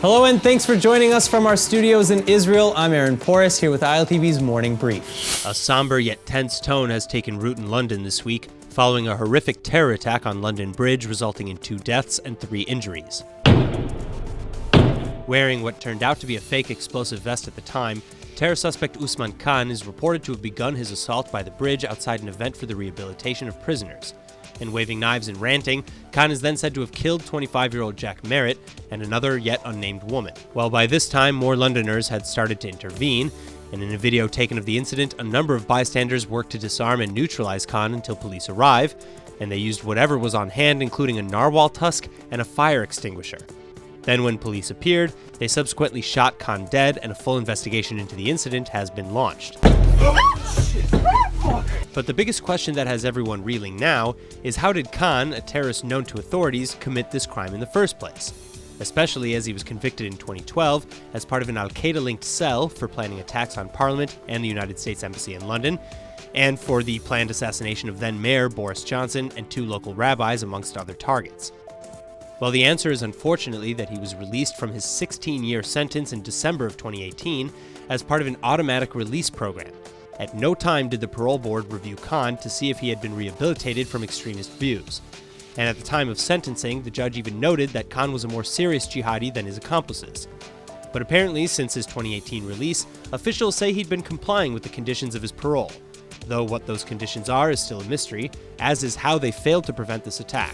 Hello and thanks for joining us from our studios in Israel. I'm Aaron Porras here with ILTV's Morning Brief. A somber yet tense tone has taken root in London this week, following a horrific terror attack on London Bridge resulting in 2 deaths and 3 injuries. Wearing what turned out to be a fake explosive vest at the time, terror suspect Usman Khan is reported to have begun his assault by the bridge outside an event for the rehabilitation of prisoners. And waving knives and ranting, Khan is then said to have killed 25-year-old Jack Merritt and another yet unnamed woman. Well, by this time, more Londoners had started to intervene, and in a video taken of the incident, a number of bystanders worked to disarm and neutralize Khan until police arrive, and they used whatever was on hand, including a narwhal tusk and a fire extinguisher. Then when police appeared, they subsequently shot Khan dead, and a full investigation into the incident has been launched. But the biggest question that has everyone reeling now is how did Khan, a terrorist known to authorities, commit this crime in the first place? Especially as he was convicted in 2012 as part of an Al-Qaeda-linked cell for planning attacks on Parliament and the United States Embassy in London, and for the planned assassination of then-Mayor Boris Johnson and 2 local rabbis, amongst other targets. Well, the answer is unfortunately that he was released from his 16-year sentence in December of 2018 as part of an automatic release program. At no time did the parole board review Khan to see if he had been rehabilitated from extremist views. And at the time of sentencing, the judge even noted that Khan was a more serious jihadi than his accomplices. But apparently, since his 2018 release, officials say he'd been complying with the conditions of his parole. Though what those conditions are is still a mystery, as is how they failed to prevent this attack.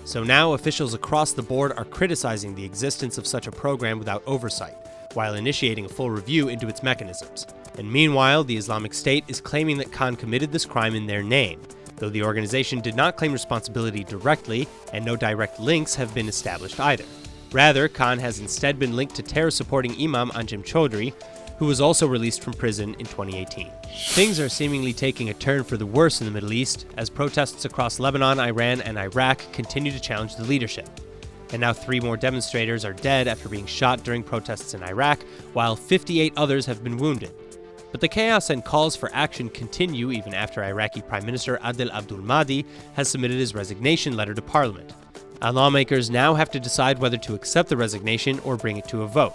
So now officials across the board are criticizing the existence of such a program without oversight, while initiating a full review into its mechanisms. And meanwhile, the Islamic State is claiming that Khan committed this crime in their name, though the organization did not claim responsibility directly, and no direct links have been established either. Rather, Khan has instead been linked to terror-supporting Imam Anjem Choudhury, who was also released from prison in 2018. Things are seemingly taking a turn for the worse in the Middle East, as protests across Lebanon, Iran, and Iraq continue to challenge the leadership. And now 3 more demonstrators are dead after being shot during protests in Iraq, while 58 others have been wounded. But the chaos and calls for action continue even after Iraqi Prime Minister Adel Abdul Mahdi has submitted his resignation letter to Parliament. And lawmakers now have to decide whether to accept the resignation or bring it to a vote.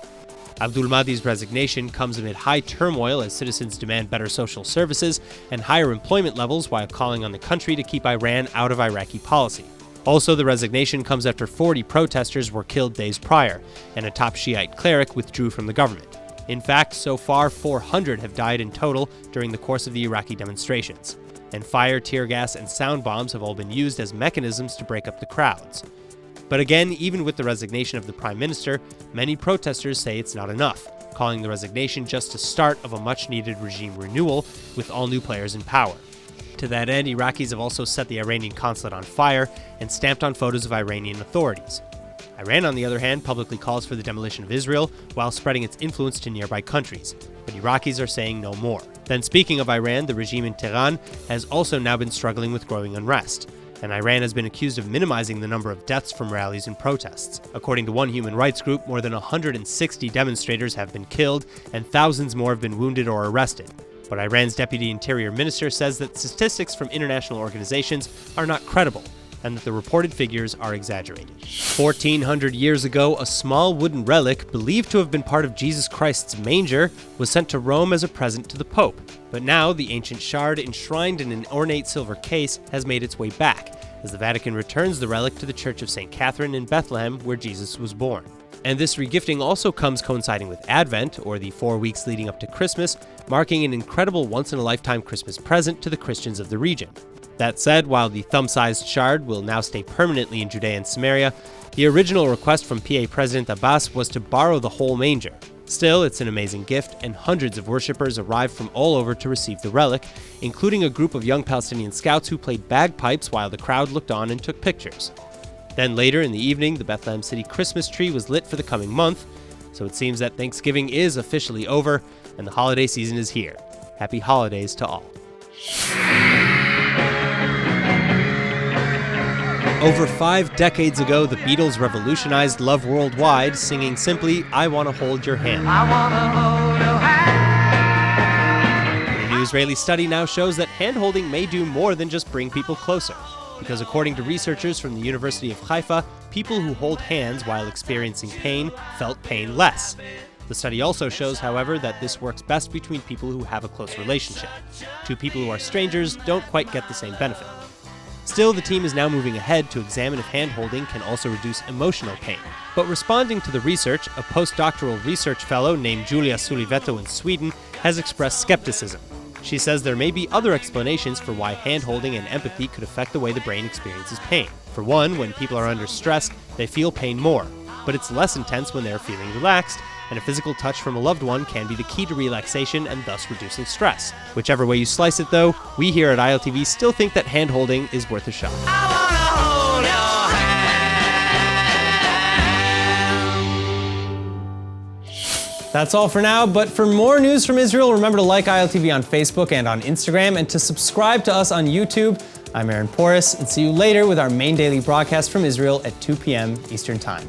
Abdul Mahdi's resignation comes amid high turmoil as citizens demand better social services and higher employment levels while calling on the country to keep Iran out of Iraqi policy. Also, the resignation comes after 40 protesters were killed days prior, and a top Shiite cleric withdrew from the government. In fact, so far, 400 have died in total during the course of the Iraqi demonstrations, and fire, tear gas, and sound bombs have all been used as mechanisms to break up the crowds. But again, even with the resignation of the Prime Minister, many protesters say it's not enough, calling the resignation just a start of a much-needed regime renewal with all new players in power. To that end, Iraqis have also set the Iranian consulate on fire and stamped on photos of Iranian authorities. Iran, on the other hand, publicly calls for the demolition of Israel while spreading its influence to nearby countries, but Iraqis are saying no more. Then speaking of Iran, the regime in Tehran has also now been struggling with growing unrest, and Iran has been accused of minimizing the number of deaths from rallies and protests. According to one human rights group, more than 160 demonstrators have been killed and thousands more have been wounded or arrested. But Iran's deputy interior minister says that statistics from international organizations are not credible, and that the reported figures are exaggerated. 1,400 years ago, a small wooden relic believed to have been part of Jesus Christ's manger was sent to Rome as a present to the Pope. But now, the ancient shard, enshrined in an ornate silver case, has made its way back, as the Vatican returns the relic to the Church of St. Catherine in Bethlehem, where Jesus was born. And this regifting also comes coinciding with Advent, or the 4 weeks leading up to Christmas, marking an incredible once-in-a-lifetime Christmas present to the Christians of the region. That said, while the thumb-sized shard will now stay permanently in Judea and Samaria, the original request from PA President Abbas was to borrow the whole manger. Still, it's an amazing gift, and hundreds of worshippers arrived from all over to receive the relic, including a group of young Palestinian scouts who played bagpipes while the crowd looked on and took pictures. Then later in the evening, the Bethlehem City Christmas tree was lit for the coming month, so it seems that Thanksgiving is officially over, and the holiday season is here. Happy holidays to all. Over 5 decades ago, the Beatles revolutionized love worldwide, singing simply, "I Want to Hold Your Hand." I wanna hold your hand. A new Israeli study now shows that hand-holding may do more than just bring people closer. because according to researchers from the University of Haifa, people who hold hands while experiencing pain felt pain less. The study also shows, however, that this works best between people who have a close relationship. Two people who are strangers don't quite get the same benefit. Still, the team is now moving ahead to examine if hand-holding can also reduce emotional pain. But responding to the research, a postdoctoral research fellow named Julia Sulivetto in Sweden has expressed skepticism. She says there may be other explanations for why hand-holding and empathy could affect the way the brain experiences pain. For one, when people are under stress, they feel pain more, but it's less intense when they're feeling relaxed, and a physical touch from a loved one can be the key to relaxation and thus reducing stress. Whichever way you slice it though, we here at ILTV still think that hand-holding is worth a shot. That's all for now, but for more news from Israel, remember to like ILTV on Facebook and on Instagram, and to subscribe to us on YouTube. I'm Aaron Porras, and see you later with our main daily broadcast from Israel at 2 p.m. Eastern Time.